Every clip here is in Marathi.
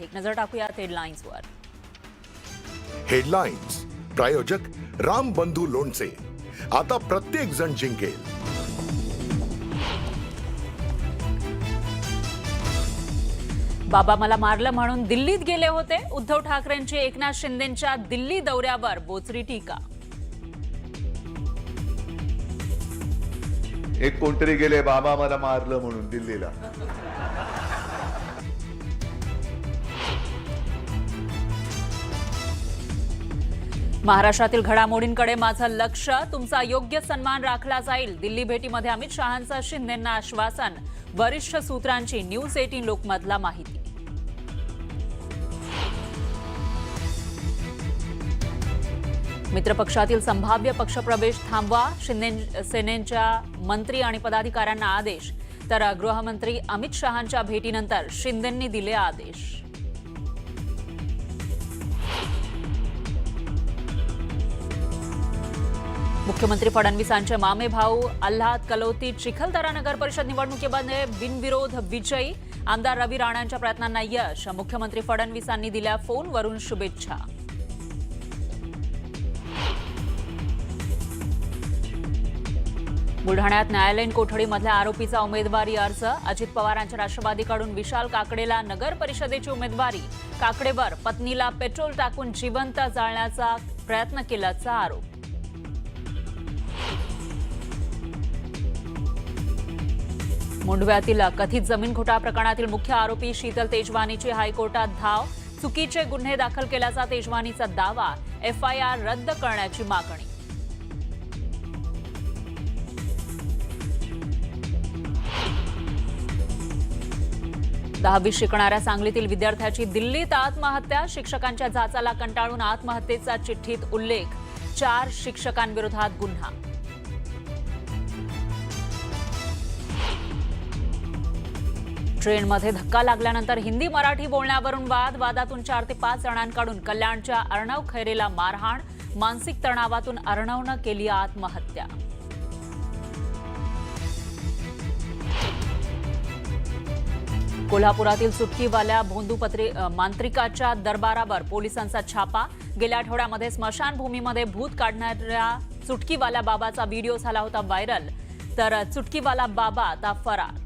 आहे। एक नजर टाकूयात हेडलाईन्सवर। हेडलाईन्स प्रायोजक राम बंधू लोणचे, आता प्रत्येक जण जिंकेल। बाबा मला मारलं म्हणून दिल्लीत गेले होते। उद्धव ठाकरेंची एकनाथ शिंदेंच्या दिल्ली दौऱ्यावर बोचरी टीका। एक कोणतरी गेले बाबा मला मारलं म्हणून दिल्लीला। महाराष्ट्रातील घडामोडींकडे माझं लक्ष, तुमचा योग्य सन्मान राखला जाईल। दिल्ली भेटीमध्ये अमित शहांचं शिंदेंना आश्वासन। वरिष्ठ सूत्रांची न्यूज 18 लोकमतला माहिती। मित्रपक्षातील संभाव्य पक्षप्रवेश थांबवा, शिंदे सेनेच्या मंत्री आणि पदाधिकाऱ्यांना आदेश। तर गृहमंत्री अमित शहांच्या भेटीनंतर शिंदेंनी दिले आदेश। मुख्यमंत्री फडणवीसांचे मामे भाऊ आल्हाद कलोती चिखलदरा नगर परिषद निवडणुकीमध्ये बिनविरोध विजयी। आमदार रवी राणांच्या प्रयत्नांना यश, मुख्यमंत्री फडणवीसांनी दिल्या फोनवरून शुभेच्छा। बुलढाण्यात न्यायालयीन कोठडीमधल्या आरोपीचा उमेदवारी अर्ज। अजित पवारांच्या राष्ट्रवादीकडून विशाल काकडेला नगर परिषदेची उमेदवारी। काकडेवर पत्नीला पेट्रोल टाकून जिवंत जाळण्याचा प्रयत्न केल्याचा आरोप। मुंढव्यातील कथित जमीन घोटाळा प्रकरणातील मुख्य आरोपी शीतल तेजवानीची हायकोर्टात धाव। चुकीचे गुन्हे दाखल केल्याचा तेजवानीचा दावा। FIR रद्द करण्याची मागणी। दहावी शिकणाऱ्या सांगलीतील विद्यार्थ्याची दिल्लीत आत्महत्या। शिक्षकांच्या जाचाला कंटाळून आत्महत्येचा चिठ्ठीत उल्लेख। 4 शिक्षकांविरोधात गुन्हा। ट्रेनमध्ये धक्का लागल्यानंतर हिंदी मराठी बोलण्यावरून वाद। वादातून 4 ते 5 जणांकडून कल्याणच्या अर्णव खैरेला मारहाण। मानसिक तणावातून अर्णवनं केली आत्महत्या। कोल्हापुरातील चुटकीवाल्या भोंदू मांत्रिकाच्या दरबारावर पोलिसांचा छापा। गेल्या आठवड्यामध्ये स्मशानभूमीमध्ये भूत काढणाऱ्या चुटकीवाल्या बाबाचा व्हिडिओ झाला होता व्हायरल। तर चुटकीवाला बाबा आता फरार।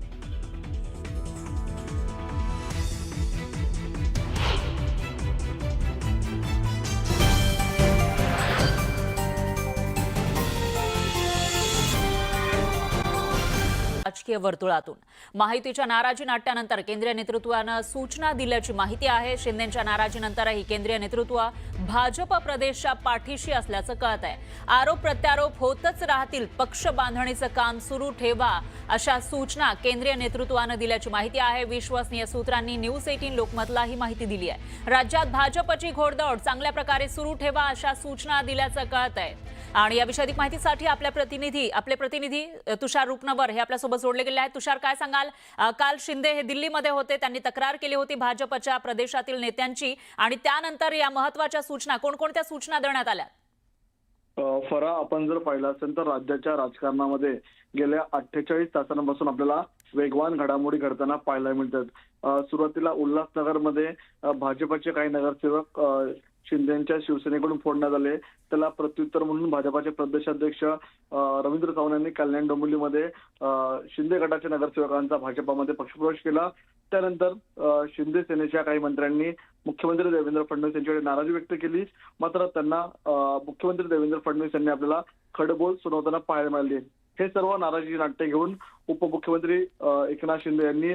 राजकीय वर्तुळातून माहितीच्या नाराजी नाट्यानंतर केंद्रीय नेतृत्वानं सूचना दिल्याची माहिती आहे। शिंदेंच्या नाराजीनंतरही केंद्रीय नेतृत्व भाजप प्रदेशच्या पाठीशी असल्याचं कळत आहे। आरोप प्रत्यारोप होतच राहतील, पक्ष बांधणीचं काम सुरू ठेवा अशा सूचना केंद्रीय नेतृत्वानं दिल्याची माहिती आहे। विश्वसनीय सूत्रांनी न्यूज 18 लोकमतला ही माहिती दिली आहे। राज्यात भाजपची घोडदौड चांगल्या प्रकारे सुरू ठेवा अशा सूचना दिल्याचं कळत आहे। आणि याविषयी अधिक माहितीसाठी आपले प्रतिनिधी तुषार रुपनवर हे आपल्यासोबत जोडले गेले आहेत। तुषार, काय सांगाल? काल शिंदे हे दिल्लीमध्ये होते, त्यांनी तक्रार केली होती भाजपच्या प्रदेशातील नेत्यांची, आणि त्यानंतर या महत्त्वाच्या सूचना कोणकोणत्या सूचना देण्यात आल्या? फरा, आपण जर पाहिलं असेल तर राज्याच्या राजकारणामध्ये गेल्या 48 तासांपासून आपल्याला वेगवान घडामोडी घडताना पाहायला मिळतात। सुरुवातीला उल्हासनगरमध्ये भाजपचे काही नगरसेवक शिंदेच्या शिवसेनेकडून फोडण्यात आले। त्याला प्रत्युत्तर म्हणून भाजपचे प्रदेशाध्यक्ष रवींद्र चव्हाण यांनी कल्याण डोंबिवलीमध्ये शिंदे गटाच्या नगरसेवकांचा भाजपमध्ये पक्षप्रवेश केला। त्यानंतर शिंदे सेनेच्या काही मंत्र्यांनी मुख्यमंत्री देवेंद्र फडणवीस यांच्याकडे नाराजी व्यक्त केली। मात्र त्यांना मुख्यमंत्री देवेंद्र फडणवीस यांनी आपल्याला खडबोल सुनावताना पाहायला मिळाले। हे सर्व नाराजी नाट्य घेऊन उपमुख्यमंत्री एकनाथ शिंदे यांनी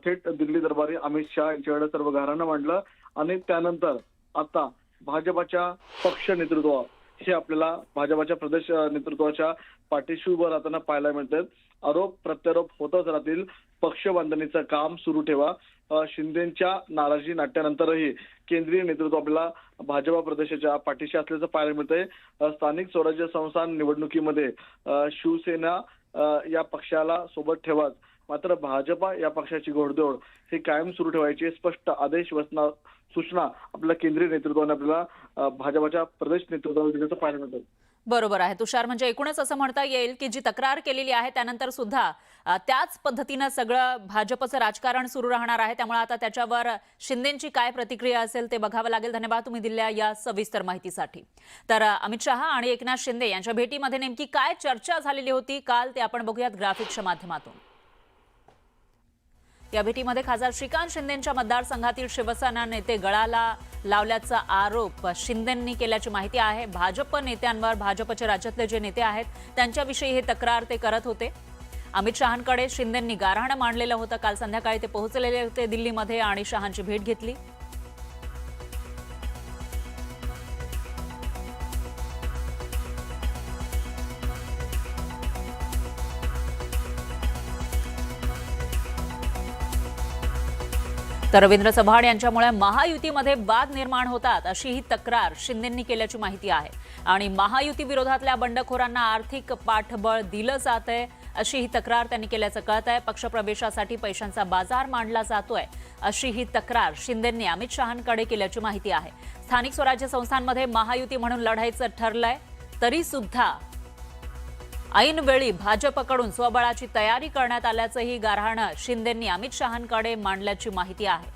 थेट दिल्ली दरबारी अमित शहा यांच्याकडे सर्व गाऱ्हाणं मांडलं। आणि त्यानंतर आता भाजपच्या पक्ष नेतृत्व हे आपल्याला भाजपच्या प्रदेश नेतृत्वाच्या पाठीशी उभं राहताना पाहायला मिळतात। आरोप प्रत्यारोप होतच राहतील, पक्ष बांधणीचं काम सुरू ठेवा। शिंदेच्या नाराजी नाट्यानंतरही केंद्रीय नेतृत्व आपल्याला भाजपा प्रदेशाच्या पाठीशी असल्याचं पाहायला मिळतंय। स्थानिक स्वराज्य संस्था निवडणुकीमध्ये शिवसेना या पक्षाला सोबत ठेवाच, मात्र भाजपा या पक्षाची घोडदौड ही कायम सुरू ठेवायची स्पष्ट आदेश सूचना आपल्या केंद्रीय नेतृत्वाने आपल्याला भाजपच्या प्रदेश नेतृत्वाला दिल्याचं पाहायला मिळतं। बरोबर आहे तुषार. म्हणजे एकूणच असं म्हणता येईल की जी तक्रार केलेली आहे त्यानंतर सुद्धा त्याच पद्धतीनं सगळं भाजपचं राजकारण सुरू राहणार आहे. त्यामुळे आता त्याच्यावर शिंदेंची काय प्रतिक्रिया असेल ते बघावं लागेल. धन्यवाद तुम्ही दिलेल्या या सविस्तर माहितीसाठी. तर अमित शहा आणि एकनाथ शिंदे यांच्या भेटीमध्ये नेमकी काय चर्चा झालेली होती काल ते आपण बघूयात ग्राफिक्सच्या माध्यमातून. या भेटीमध्ये खासदार श्रीकांत शिंदेंच्या मतदारसंघातील शिवसेना नेते गळाला लावल्याचा आरोप शिंदेंनी केल्याची माहिती आहे. भाजप नेत्यांवर भाजपचे राज्यातले जे नेते आहेत त्यांच्याविषयी हे तक्रार ते करत होते. अमित शहांकडे शिंदेंनी गारहाणं मांडलेलं होतं. काल संध्याकाळी ते पोहोचलेले होते दिल्लीमध्ये आणि शहांची भेट घेतली. तर रवींद्र चव्हाण यांच्यामुळे महायुतीमध्ये वाद निर्माण होतात अशी ही तक्रार शिंदेंनी केल्याची माहिती आहे. आणि महायुती विरोधातल्या बंडखोरांना आर्थिक पाठबळ दिलं जातंय अशी ही तक्रार त्यांनी केल्याचं कळत आहे. पक्षप्रवेशासाठी पैशांचा बाजार मांडला जातोय अशी ही तक्रार शिंदेंनी अमित शहांकडे केल्याची माहिती आहे. स्थानिक स्वराज्य संस्थांमध्ये महायुती म्हणून लढायचं ठरलंय तरी सुद्धा ऐनवेळी भाजपकडून स्वबळाची तयारी करण्यात आल्याचंही गारहाणं शिंदेंनी अमित शहांकडे मांडल्याची माहिती आहे.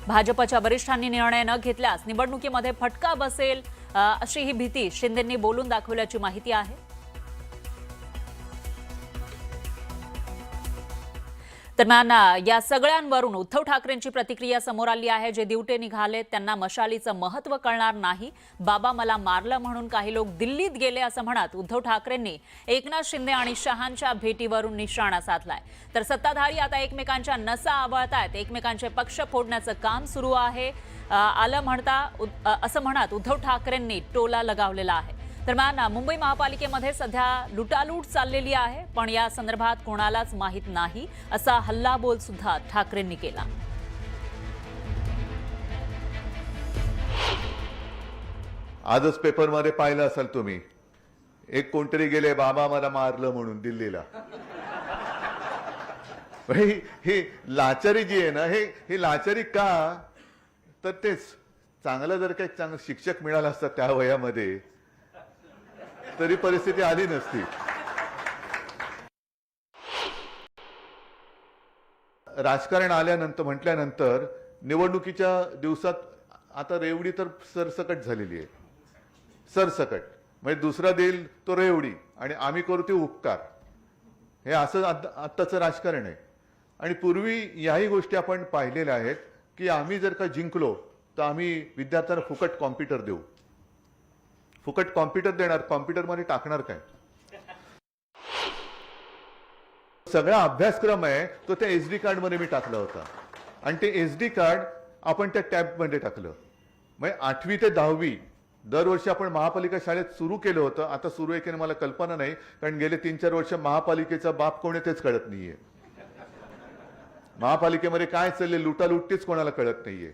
भाजपच्या वरिष्ठांनी निर्णय न घेतल्यास निवडणुकीमध्ये फटका बसेल अशी ही भीती शिंदेंनी बोलून दाखवल्याची माहिती आहे. दरम्यान या सगळ्यांवरून उद्धव ठाकरेंची प्रतिक्रिया समोर आली आहे. जे दिवटे निघाले त्यांना मशालीचं महत्त्व कळणार नाही. बाबा मला मारलं म्हणून काही लोक दिल्लीत गेले असं म्हणत उद्धव ठाकरेंनी एकनाथ शिंदे आणि शहांच्या भेटीवरून निशाणा साधलाय. तर सत्ताधारी आता एकमेकांच्या नसा आवळतायत. एकमेकांचे पक्ष फोडण्याचं काम सुरू आहे असं म्हणत उद्धव ठाकरेंनी टोला लगावलेला आहे. दरम्यान मुंबई महापालिकेमध्ये सध्या लुटालूट चाललेली आहे पण या संदर्भात कोणालाच माहीत नाही असा हल्लाबोल सुद्धा ठाकरेंनी केला. आजच पेपरमध्ये पाहिलं असाल तुम्ही, एक कोणतरी गेले बाबा मला मारलं म्हणून दिल्लीला. ही लाचारी जी आहे ना, ही लाचारी का, तर तेच चांगलं जर काही चांगलं शिक्षक मिळालं असतं त्या वयामध्ये तरी परिस्थिती आली नसती. राजकारण आल्यानंतर म्हटल्यानंतर निवडणुकीच्या दिवसात आता रेवडी तर सरसकट झालेली आहे. सरसकट म्हणजे दुसरा देईल तो रेवडी आणि आम्ही करू ते उपकार. हे असं आत्ताचं राजकारण आहे. आणि पूर्वी याही गोष्टी आपण पाहिलेल्या आहेत की आम्ही जर का जिंकलो तर आम्ही विद्यार्थ्यांना फुकट कॉम्प्युटर देऊ. फुकट कॉम्प्युटर देणार, कॉम्प्युटरमध्ये टाकणार काय. सगळा अभ्यासक्रम आहे तो त्या SD कार्डमध्ये मी टाकला होता आणि ते SD कार्ड आपण त्या टॅबमध्ये टाकलं. म्हणजे 8वी ते 10वी दरवर्षी आपण महापालिका शाळेत सुरू केलं होतं. आता सुरू आहे की नाही मला कल्पना नाही, कारण गेले 3-4 वर्ष महापालिकेचा बाप कोण आहे तेच कळत नाहीये. महापालिकेमध्ये काय चालले लुटालूट तेच कोणाला कळत नाहीये.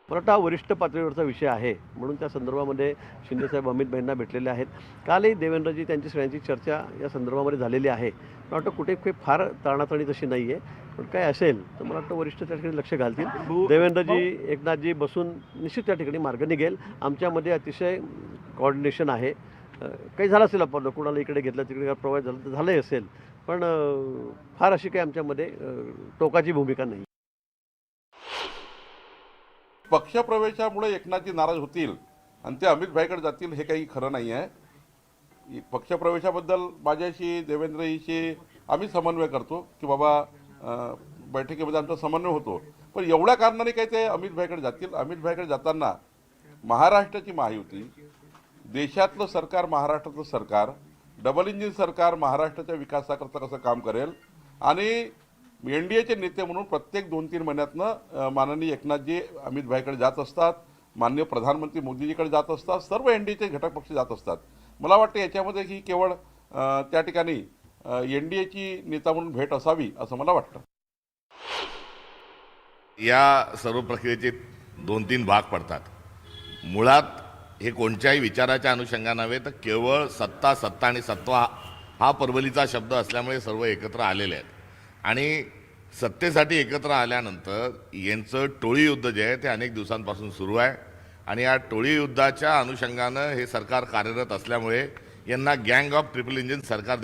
मला वाटतं हा वरिष्ठ पातळीवरचा विषय आहे म्हणून त्या संदर्भामध्ये शिंदेसाहेब अमित भाईंना भेटलेले आहेत. कालही देवेंद्रजी त्यांची सगळ्यांची चर्चा या संदर्भामध्ये झालेली आहे. मला वाटतं कुठे काही फार ताणाताणी तशी नाही आहे, पण काय असेल तर मला वाटतं वरिष्ठ त्या ठिकाणी लक्ष घालतील. देवेंद्रजी एकनाथजी बसून निश्चित त्या ठिकाणी मार्ग निघेल. आमच्यामध्ये अतिशय कॉर्डिनेशन आहे. काही झालं असेल आपण कुणाला इकडे घेतलं तिकडे प्रवास झाला तर झालंही असेल, पण फार अशी काही आमच्यामध्ये टोकाची भूमिका नाही. पक्षप्रवेशामुळे एकनाथजी नाराज होतील आणि ते अमित भाईकडे जातील हे काही खरं नाही आहे. पक्षप्रवेशाबद्दल माझ्याशी देवेंद्रजीशी आम्ही समन्वय करतो की बाबा बैठकीमध्ये आमचा समन्वय होतो, पण एवढ्या कारणाने काही ते अमित भाईकडे जातील. अमित भाईकडे जाताना महाराष्ट्राची महायुती, देशातलं सरकार महाराष्ट्राचं सरकार, डबल इंजिन सरकार महाराष्ट्राच्या विकासाकरता कसं काम करेल आणि NDAचे नेते म्हणून प्रत्येक 2-3 महिन्यातनं माननीय एकनाथजी अमित भाईकडे जात असतात, माननीय प्रधानमंत्री मोदीजीकडे जात असतात, सर्व NDAचे घटक पक्ष जात असतात. मला वाटतं याच्यामध्ये ही केवळ त्या ठिकाणी NDAची नेता म्हणून भेट असावी असं मला वाटतं. या सर्व प्रक्रियेचे 2-3 भाग पडतात. मुळात हे कोणत्याही विचाराच्या अनुषंगाने नव्हे तर केवळ सत्ता आणि सत्वा हा परवलीचा शब्द असल्यामुळे सर्व एकत्र आलेले आहेत आणि सत्तेसाठी एकत्र आल्यानंतर यांचं टोळी युद्ध जे आहे ते अनेक दिवसांपासून सुरू आहे. आणि या टोळी युद्धाच्या अनुषंगानं हे सरकार कार्यरत असल्यामुळे यांना गँग ऑफ ट्रिपल इंजिन सरकार देखील